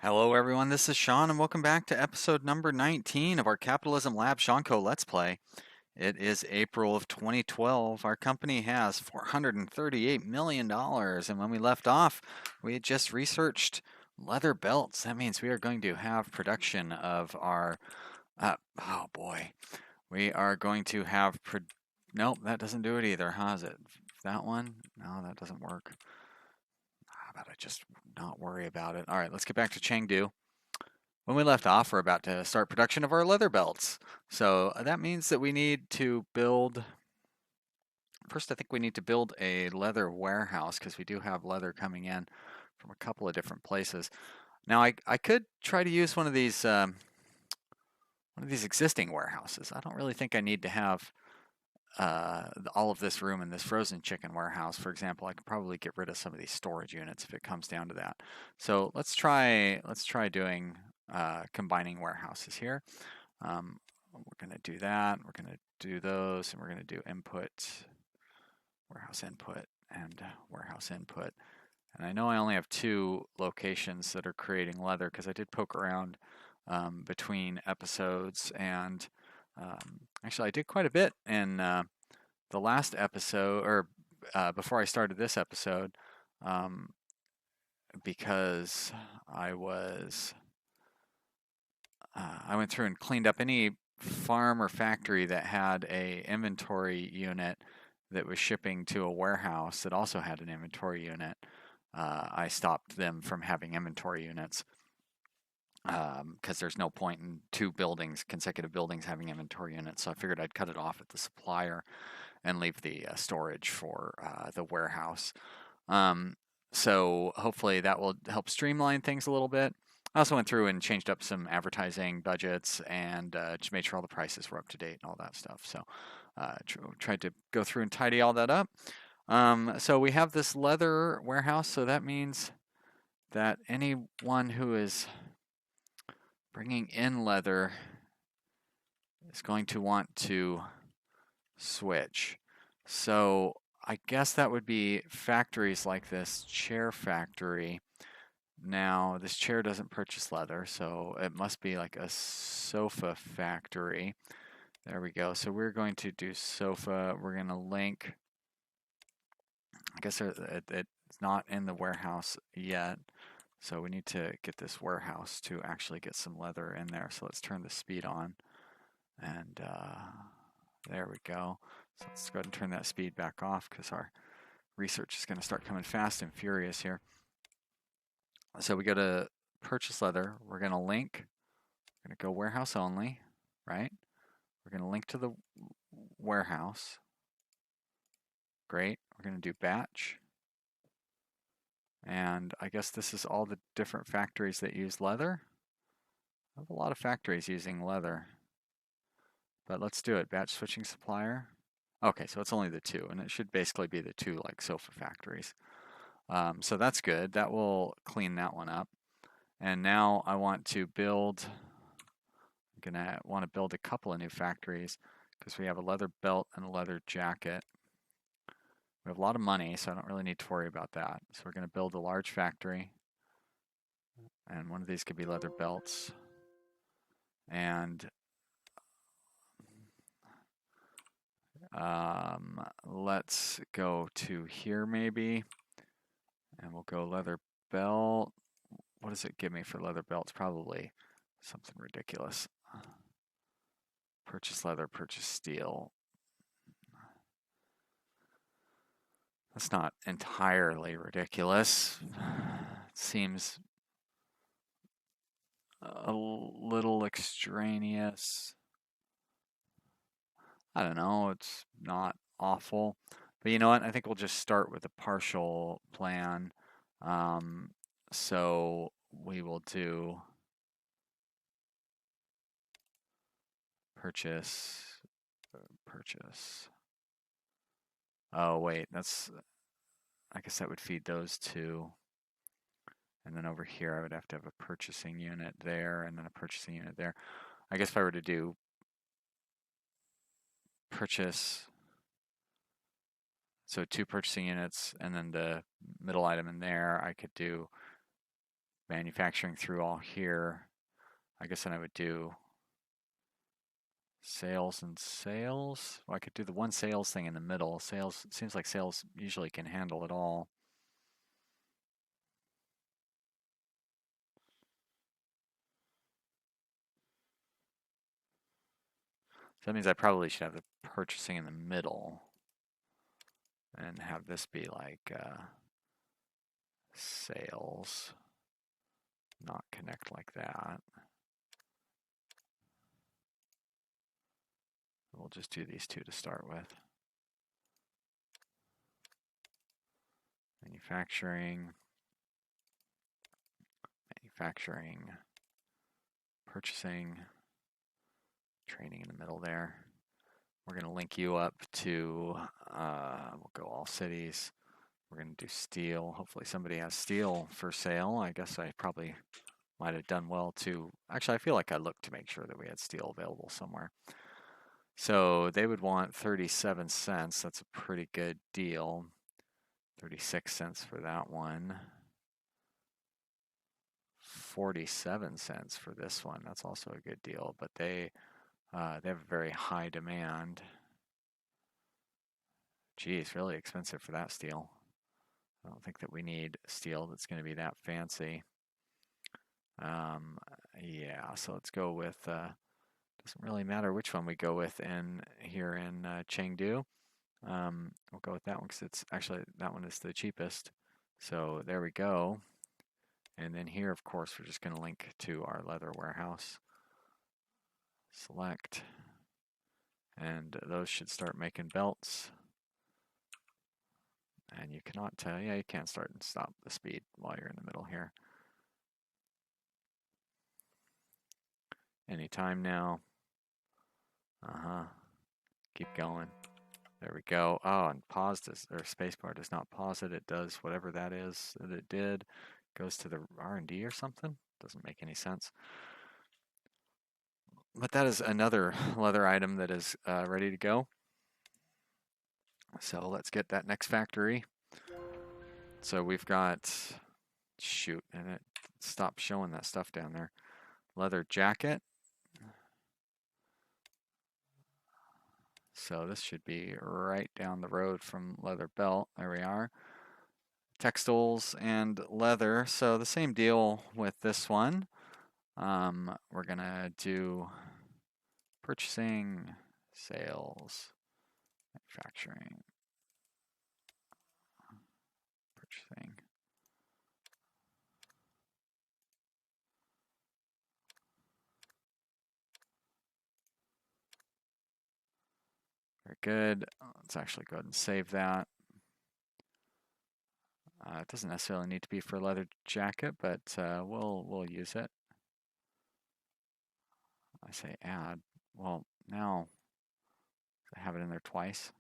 Hello everyone, this is Sean and welcome back to episode number 19 of our Capitalism Lab Seanco Let's Play. It is April of 2012. Our company has $438 million, and when we left off, we had just researched leather belts. That means we are going to have production of our, oh boy, we are going to have, nope, that doesn't do it either, huh? Is it that one? No, that doesn't work. How about I just not worry about it? All right, let's get back to Chengdu. When we left off, we're about to start production of our leather belts. So that means that we need to build, first I think we need to build a leather warehouse because we do have leather coming in from a couple of different places. Now I could try to use one of these existing warehouses. I don't really think I need to have all of this room in this frozen chicken warehouse. For example, I could probably get rid of some of these storage units if it comes down to that. So let's try doing combining warehouses here. We're going to do that. We're going to do those, and we're going to do input, warehouse input, and warehouse input. And I know I only have two locations that are creating leather because I did poke around between episodes, and actually I did quite a bit in the last episode, or before I started this episode, um, because I was I went through and cleaned up any farm or factory that had a inventory unit that was shipping to a warehouse that also had an inventory unit. I stopped them from having inventory units because there's no point in two buildings, consecutive buildings, having inventory units. So I figured I'd cut it off at the supplier and leave the storage for the warehouse. Um, so hopefully that will help streamline things a little bit. I also went through and changed up some advertising budgets and just made sure all the prices were up to date and all that stuff. So tried to go through and tidy all that up. So we have this leather warehouse. So that means that anyone who is bringing in leather is going to want to switch. So I guess that would be factories like this chair factory. Now, this chair doesn't purchase leather, so it must be like a sofa factory. There we go. So we're going to do sofa. We're going to link. I guess it's not in the warehouse yet. So we need to get this warehouse to actually get some leather in there. So let's turn the speed on. And there we go. So let's go ahead and turn that speed back off because our research is going to start coming fast and furious here. So we go to purchase leather. We're going to link. We're going to go warehouse only, right? We're going to link to the warehouse. Great. We're going to do batch. And I guess this is all the different factories that use leather. I have a lot of factories using leather. But let's do it. Batch switching supplier. Okay, so it's only the two, and it should basically be the two like sofa factories. So that's good. That will clean that one up. And now I want to build, I'm gonna want to build a couple of new factories because we have a leather belt and a leather jacket. We have a lot of money, so I don't really need to worry about that. So we're gonna build a large factory, and one of these could be leather belts. And let's go to here maybe, and we'll go leather belt. What does it give me for leather belts? Probably something ridiculous. Purchase leather, purchase steel. That's not entirely ridiculous. It seems a little extraneous. I don't know, it's not awful. But you know what? I think we'll just start with a partial plan. Um, so we will do purchase, purchase. Oh, wait, I guess that would feed those two. And then over here, I would have to have a purchasing unit there and then a purchasing unit there. I guess if I were to do purchase, so two purchasing units and then the middle item in there, I could do manufacturing through all here. I guess then I would do sales and sales. Well, I could do the one sales thing in the middle. Sales, seems like sales usually can handle it all. So that means I probably should have the purchasing in the middle and have this be like sales, not connect like that. We'll just do these two to start with. Manufacturing, purchasing, training in the middle there. We're going to link you up to, we'll go all cities. We're going to do steel. Hopefully somebody has steel for sale. I guess I probably might have done well to, actually I feel like I looked to make sure that we had steel available somewhere. So they would want 37 cents. That's a pretty good deal. 36 cents for that one. 47 cents for this one. That's also a good deal, but they have a very high demand. Geez, really expensive for that steel. I don't think that we need steel that's going to be that fancy. Yeah, so let's go with, doesn't really matter which one we go with in here in Chengdu. We'll go with that one because it's actually, that one is the cheapest. So there we go. And then here, of course, we're just going to link to our leather warehouse. Select. And those should start making belts. And you cannot tell, yeah, you can't start and stop the speed while you're in the middle here. Anytime now. Keep going. There we go. Oh, and pause does, or spacebar does not pause it. It does whatever that is that it did. Goes to the R&D or something. Doesn't make any sense. But that is another leather item that is ready to go. So let's get that next factory. So we've got, shoot, and it stopped showing that stuff down there. Leather jacket. So this should be right down the road from leather belt. There we are. Textiles and leather. So the same deal with this one. We're gonna do purchasing, sales, manufacturing, purchasing. Very good. Let's actually go ahead and save that. It doesn't necessarily need to be for leather jacket, but we'll use it. I say add. Well, now I have it in there twice.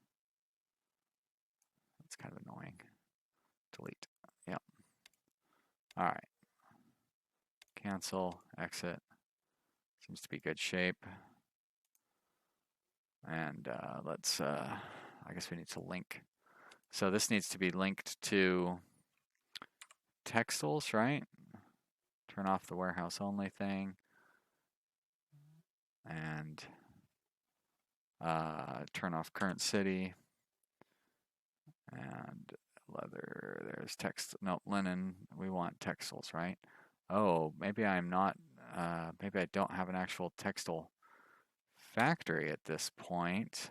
That's kind of annoying. Delete. Yep. All right. Cancel. Exit. Seems to be good shape. And let's, I guess we need to link. So this needs to be linked to textiles, right? Turn off the warehouse only thing. And turn off current city. And leather, there's text, no, linen, we want textiles, right? Oh, maybe I'm not, maybe I don't have an actual textile factory at this point.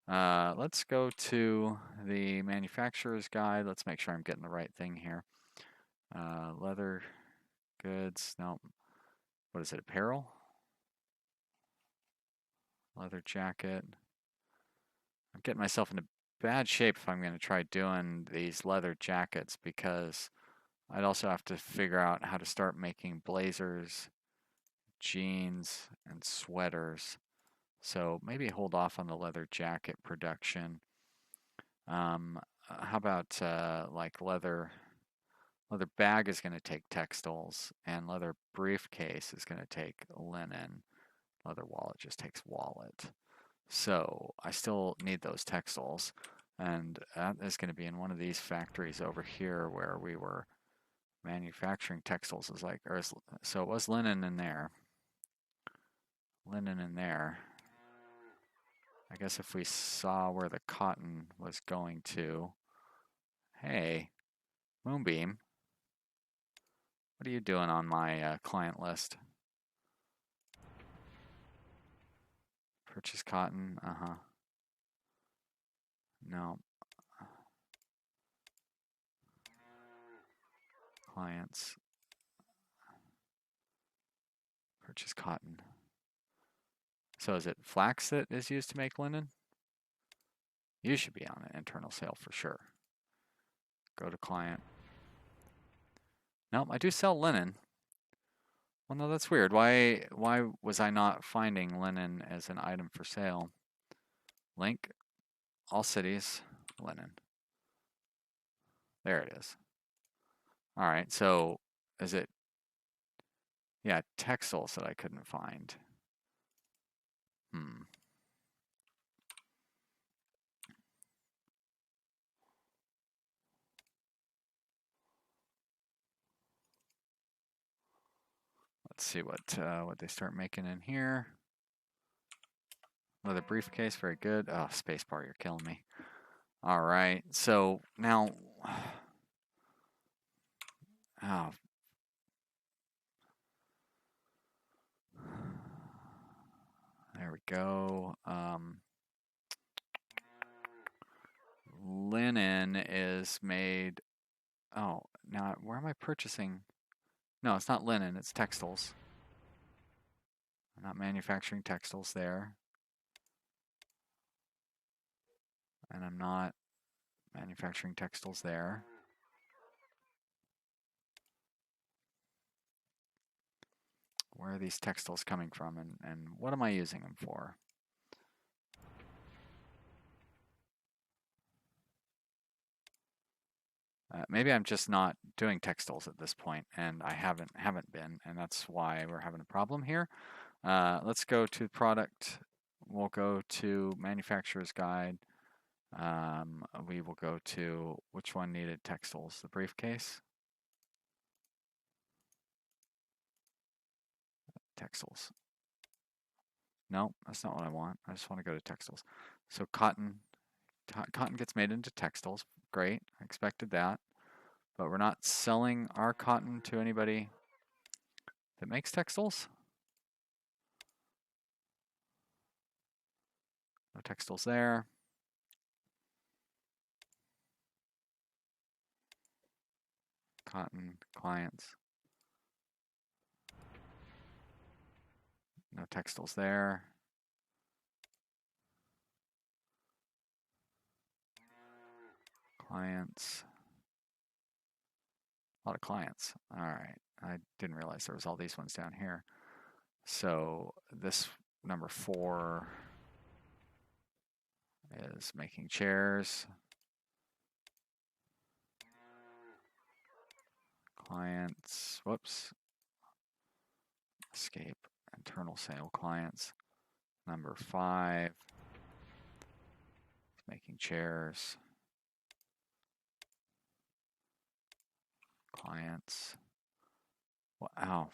Let's go to the manufacturer's guide. Let's make sure I'm getting the right thing here. Leather goods, no, what is it, apparel? Leather jacket. I'm getting myself into bad shape if I'm going to try doing these leather jackets because I'd also have to figure out how to start making blazers, jeans, and sweaters. So maybe hold off on the leather jacket production. How about like leather bag is going to take textiles, and leather briefcase is going to take linen. Leather wallet just takes wallet. So I still need those textiles, and that is going to be in one of these factories over here where we were Manufacturing textiles is like, so it was linen in there. Linen in there. I guess if we saw where the cotton was going to. Hey, Moonbeam. What are you doing on my client list? Purchase cotton. No. Clients. Purchase cotton. So is it flax that is used to make linen? You should be on an internal sale for sure. Go to client. Nope, I do sell linen. Well, no, that's weird. Why was I not finding linen as an item for sale? Link, all cities, linen. There it is. All right, so is it, yeah, textiles that I couldn't find. Let's see what they start making in here. Leather briefcase, very good. Oh, spacebar, you're killing me. All right, so now, oh, there we go. Linen is made. Oh, now where am I purchasing? No, it's not linen, it's textiles. I'm not manufacturing textiles there. And I'm not manufacturing textiles there. Where are these textiles coming from and what am I using them for? Maybe I'm just not doing textiles at this point, and I haven't been, and that's why we're having a problem here. Let's go to product. We'll go to manufacturer's guide. We will go to which one needed textiles? The briefcase. Textiles. No, that's not what I want. I just want to go to textiles. So cotton gets made into textiles. Great, I expected that. But we're not selling our cotton to anybody that makes textiles. No textiles there. Cotton clients. No textiles there. Clients. A lot of clients. All right. I didn't realize there was all these ones down here. So this number 4 is making chairs. Clients. Whoops. Escape. Internal sale clients. Number 5 is making chairs. Clients. Wow.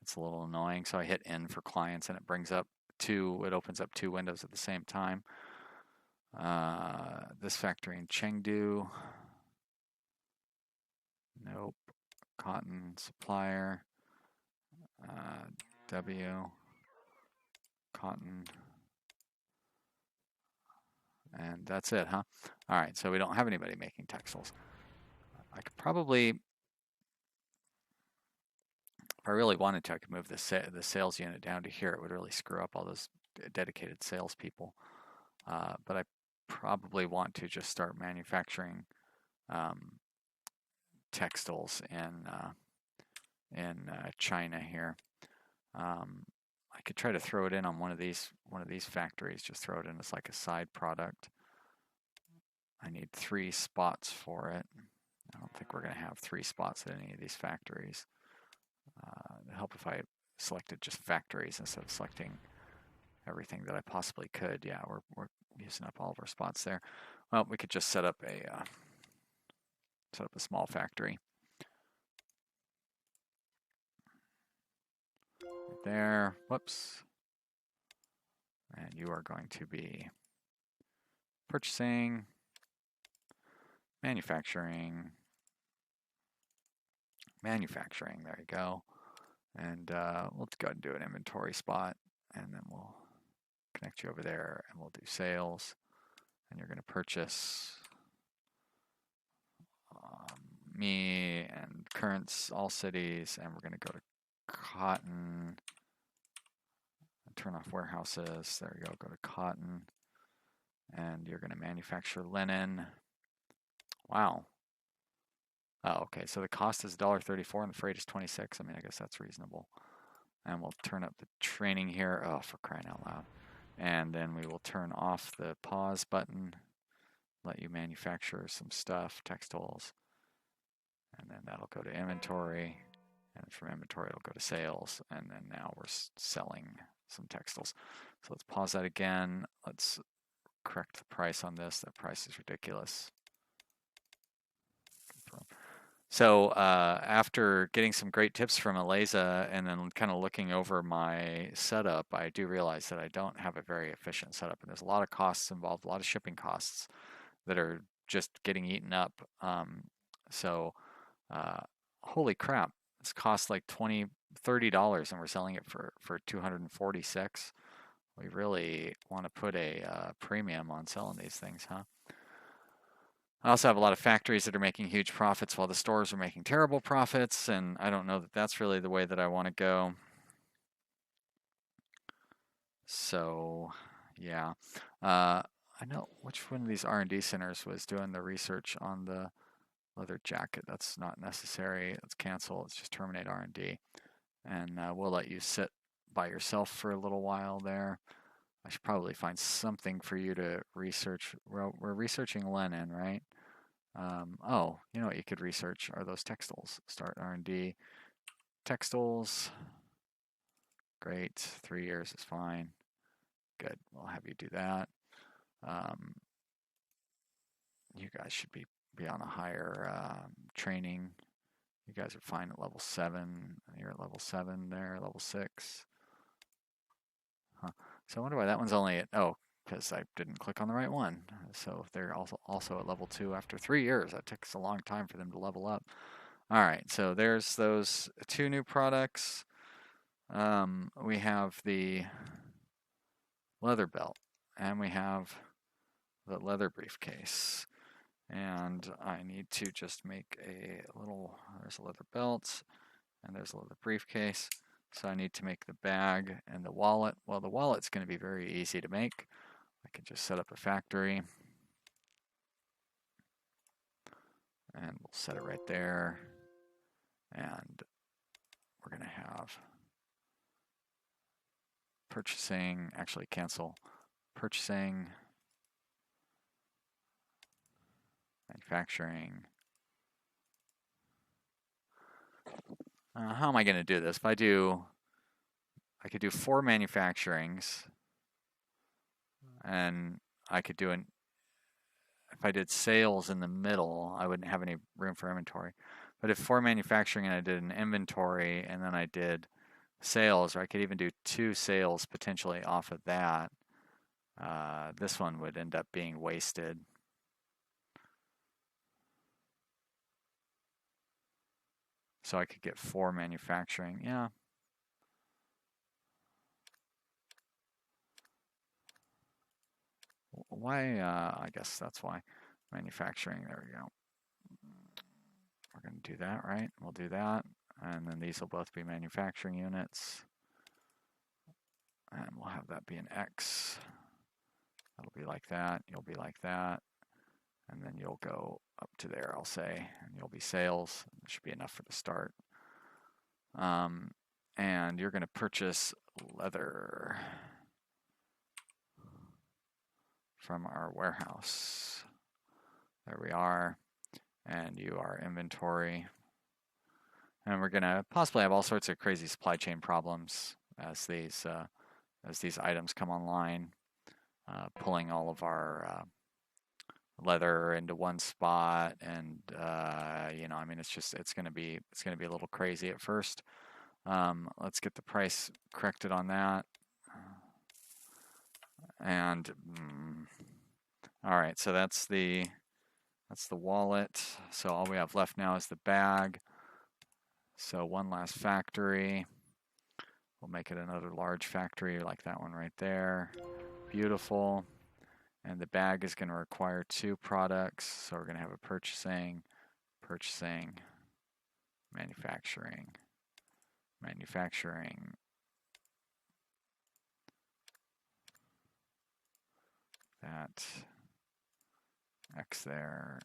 It's a little annoying. So I hit N for clients and it brings up it opens up 2 windows at the same time. This factory in Chengdu. Nope. Cotton supplier. W. Cotton. And that's it, huh? All right, so we don't have anybody making textiles. I could probably, if I really wanted to, I could move the sales unit down to here. It would really screw up all those dedicated salespeople. But I probably want to just start manufacturing textiles in China here. I could try to throw it in on one of these factories. Just throw it in as like a side product. I need 3 spots for it. I don't think we're going to have 3 spots at any of these factories. It'd help if I selected just factories instead of selecting everything that I possibly could. Yeah, we're using up all of our spots there. Well, we could just set up a small factory. right there. Whoops. And you are going to be purchasing, manufacturing, manufacturing. There you go. And we'll go ahead and do an inventory spot, and then we'll connect you over there, and we'll do sales. And you're going to purchase me and currents, all cities, and we're going to go to cotton. Turn off warehouses. There we go. Go to cotton, and you're going to manufacture linen. Wow. Oh, okay. So the cost is $1.34 and the freight is $26. I mean, I guess that's reasonable. And we'll turn up the training here. Oh, for crying out loud. And then we will turn off the pause button, let you manufacture some stuff, textiles. And then that'll go to inventory. And from inventory, it'll go to sales. And then now we're selling some textiles. So let's pause that again. Let's correct the price on this. That price is ridiculous. So after getting some great tips from Eliza and then kind of looking over my setup, I do realize that I don't have a very efficient setup. And there's a lot of costs involved, a lot of shipping costs that are just getting eaten up. So holy crap, this costs like $20, $30 and we're selling it for $246. We really want to put a premium on selling these things, huh? I also have a lot of factories that are making huge profits while the stores are making terrible profits, and I don't know that that's really the way that I want to go. So, yeah. I know which one of these R&D centers was doing the research on the leather jacket. That's not necessary. Let's cancel. Let's just terminate R&D. And we'll let you sit by yourself for a little while there. I should probably find something for you to research. Well, we're researching linen, right? Oh, you know what you could research are those textiles. Start R&D. Textiles. Great. 3 years is fine. Good. We'll have you do that. You guys should be on a higher training. You guys are fine at level 7. You're at level 7 there, level 6. Huh. So I wonder why that one's only at, oh, because I didn't click on the right one. So they're also at level 2 after 3 years. That takes a long time for them to level up. All right, so there's those 2 new products. We have the leather belt, and we have the leather briefcase. And I need to just make a little, there's a leather belt, and there's a leather briefcase. So I need to make the bag and the wallet. Well, the wallet's going to be very easy to make. I can just set up a factory. And we'll set it right there. And we're going to have purchasing, actually cancel purchasing, manufacturing. How am I going to do this? If I could do 4 manufacturings, and I could do if I did sales in the middle, I wouldn't have any room for inventory. But if 4 manufacturing and I did an inventory and then I did sales, or I could even do 2 sales potentially off of that, this one would end up being wasted. So I could get 4 manufacturing. Yeah. Why? I guess that's why. Manufacturing, there we go. We're going to do that, right? We'll do that. And then these will both be manufacturing units. And we'll have that be an X. That'll be like that. You'll be like that. And then you'll go up to there, I'll say. And you'll be sales. It should be enough for the start. And you're going to purchase leather from our warehouse. There we are. And you are inventory. And we're going to possibly have all sorts of crazy supply chain problems as these items come online, pulling all of our leather into one spot, and you know, I mean, it's going to be a little crazy at first. Let's get the price corrected on that. And all right, so that's the wallet. So all we have left now is the bag. So one last factory. We'll make it another large factory like that one right there. Beautiful. And the bag is going to require 2 products. So we're going to have a purchasing, manufacturing. That X there,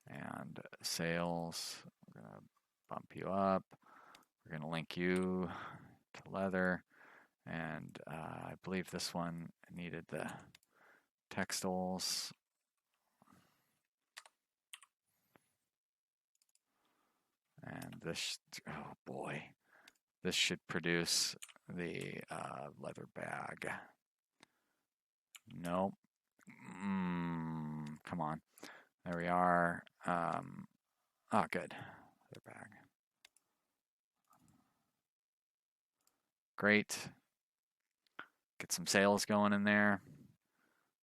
and sales. We're going to bump you up. We're going to link you to leather. And I believe this one needed the textiles. And this, oh boy, this should produce the leather bag. Nope. Come on. There we are. Oh, good. Leather bag. Great. Get some sales going in there.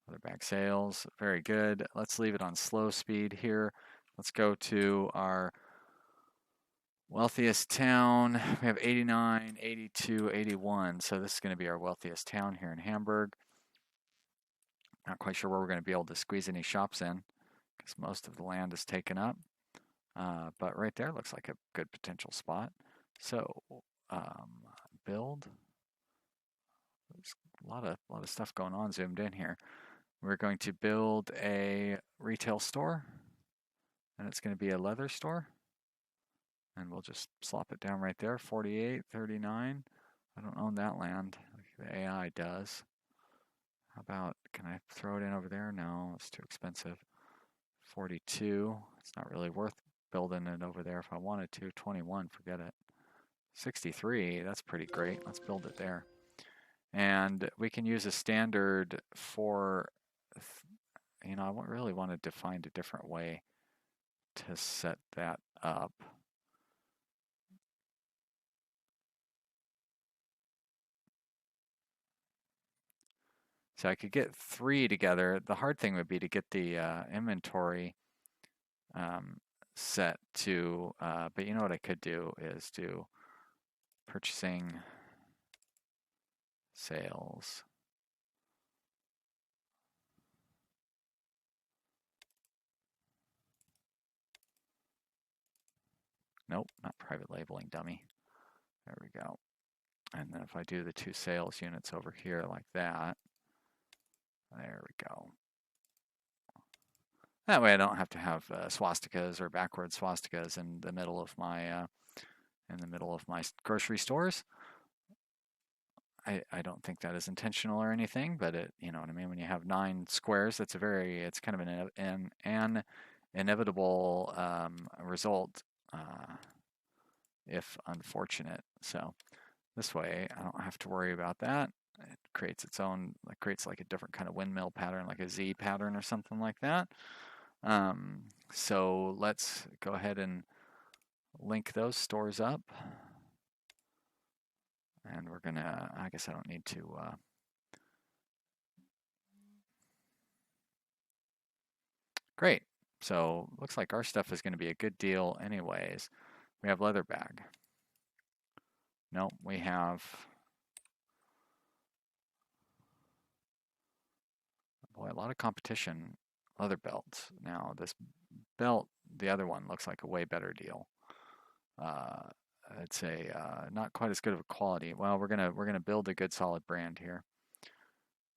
Leather bag sales. Very good. Let's leave it on slow speed here. Let's go to our wealthiest town. We have 89, 82, 81. So this is going to be our wealthiest town here in Hamburg. Not quite sure where we're going to be able to squeeze any shops in because most of the land is taken up. But right there looks like a good potential spot. So build. There's a lot of stuff going on zoomed in here. We're going to build a retail store, and it's going to be a leather store. And we'll just slop it down right there, 48, 39. I don't own that land. The AI does. How about, can I throw it in over there? No, it's too expensive. 42, it's not really worth building it over there if I wanted to. 21, forget it. 63, that's pretty great. Let's build it there. And we can use a standard for, I really wanted to find a different way to set that up. So I could get 3 together. The hard thing would be to get the inventory set to, but you know what I could do is do purchasing, sales. Nope, not private labeling, dummy. There we go. And then if I do the 2 sales units over here like that, there we go. That way I don't have to have swastikas or backward swastikas in the middle of my grocery stores. I don't think that is intentional or anything, but it, you know what I mean. When you have 9 squares, it's kind of an inevitable result, if unfortunate. So this way, I don't have to worry about that. It creates its own, it creates like a different kind of windmill pattern, like a Z pattern or something like that. So let's go ahead and link those stores up. And we're gonna, I guess I don't need to, great. So looks like our stuff is gonna be a good deal anyways. We have leather bag. No, we have, boy, a lot of competition. Leather belt. Now this belt, the other one looks like a way better deal. It's not quite as good of a quality. Well, we're gonna build a good solid brand here.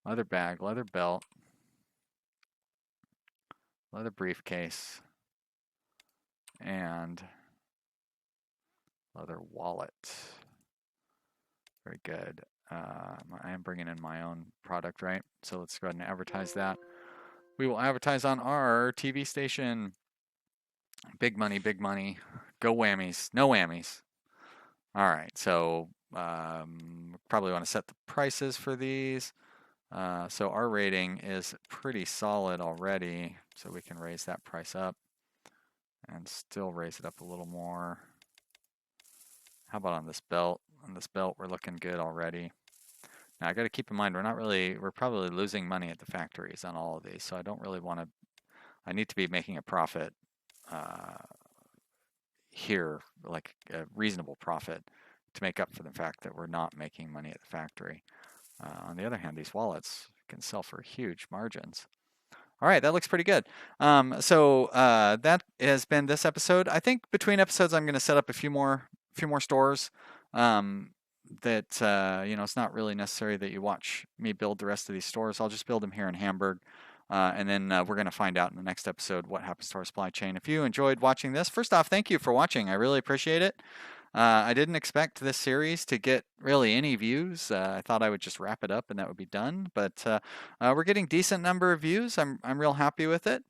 Leather bag, leather belt, leather briefcase, and leather wallet. Very good. I am bringing in my own product, right? So let's go ahead and advertise that. We will advertise on our TV station. Big money, big money. Go whammies. No whammies. All right, so probably want to set the prices for these. So our rating is pretty solid already, so we can raise that price up and still raise it up a little more. How about on this belt? On this belt, we're looking good already. Now I got to keep in mind we're probably losing money at the factories on all of these, so I don't really want to. I need to be making a profit uh, here, like a reasonable profit, to make up for the fact that we're not making money at the factory. On the other hand, these wallets can sell for huge margins. All right, that looks pretty good. So that has been this episode. I think between episodes, I'm going to set up a few more stores. Um, that it's not really necessary that you watch me build the rest of these stores. I'll just build them here in Hamburg, and then we're going to find out in the next episode what happens to our supply chain. If you enjoyed watching this, first off, thank you for watching. I really appreciate it. I didn't expect this series to get really any views. I thought I would just wrap it up and that would be done, but we're getting decent number of views. I'm real happy with it.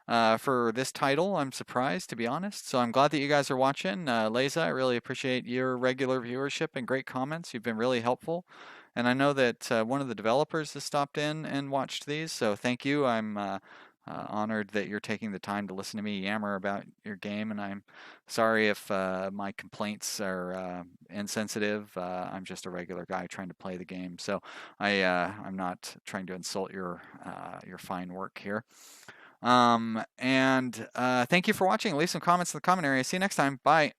For this title, I'm surprised, to be honest. So I'm glad that you guys are watching. Leza, I really appreciate your regular viewership and great comments. You've been really helpful. And I know that one of the developers has stopped in and watched these, so thank you. I'm honored that you're taking the time to listen to me yammer about your game, and I'm sorry if my complaints are insensitive. I'm just a regular guy trying to play the game, so I'm not trying to insult your fine work here. And thank you for watching. Leave some comments in the comment area. See you next time. Bye.